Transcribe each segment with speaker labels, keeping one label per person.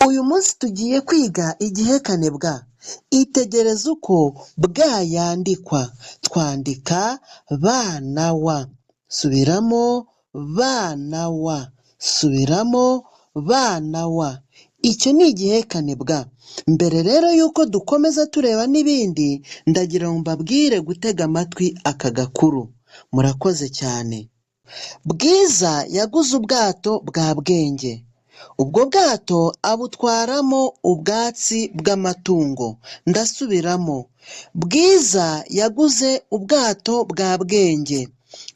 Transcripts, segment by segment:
Speaker 1: Uyu munsi tugiye kwiga igihekane bwa. Itegereza uko bwa yandikwa. Twandika bana wa. Subiramo bana wa. Subiramo bana wa. Icyo ni igihekane bwa. Mbere rero yuko dukomeza tureba n'ibindi, ndagira ngo mbabwire gutega amatwi aka gakuru. Murakoze cyane. Bwiza yaguze ubwato bwa Bwenge. Ubwo bwato abutwaramo ubwatsi bw'amatungo. Ndasubiramo. Bwiza yaguze ubwato bwa Bwenge.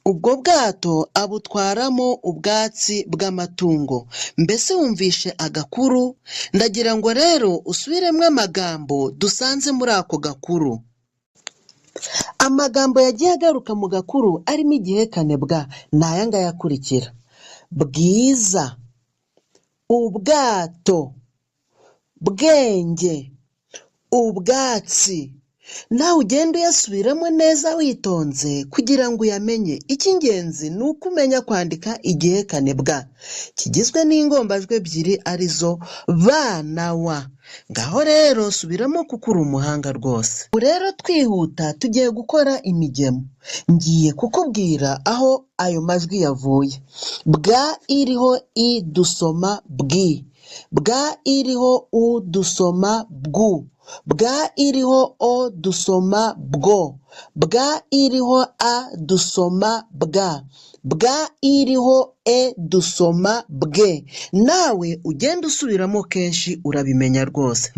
Speaker 1: Ubwo bwato abutwaramo ubwatsi bw'amatungo. Mbese wumvishe agakuru? Ndagira ngo rero usubiremo amagambo dusanze muri ako gakuru. Amagambo yagiye agaruka mu gakuru arimo igihekane bwa ni aya ngaya akurikira: Bwiza, ubwato, Bwenge, ubwatsi. Nawe ugenda uyasubiramo neza witonze kugira ngo uyamenye. Icy'ingenzi ni uko umenya kwandika igihekane bwa kigizwe n'ingombajwi ebyiri arizo ba na wa. Ngaho rero subiramo kuko uri umuhanga rwose. Ubu rero twihuta tugiye gukora imigemo. Ngiye kukubwira aho ayo majwi yavuye. Bwa iriho i dusoma bwi. Bwa iriho u dusoma bwu. Bwa iriho o dusoma bwo. Bwa iriho a dusoma bwa. Bwa iriho e dusoma bwe. Nawe ugenda usubiramo kenshi urabimenya rwose.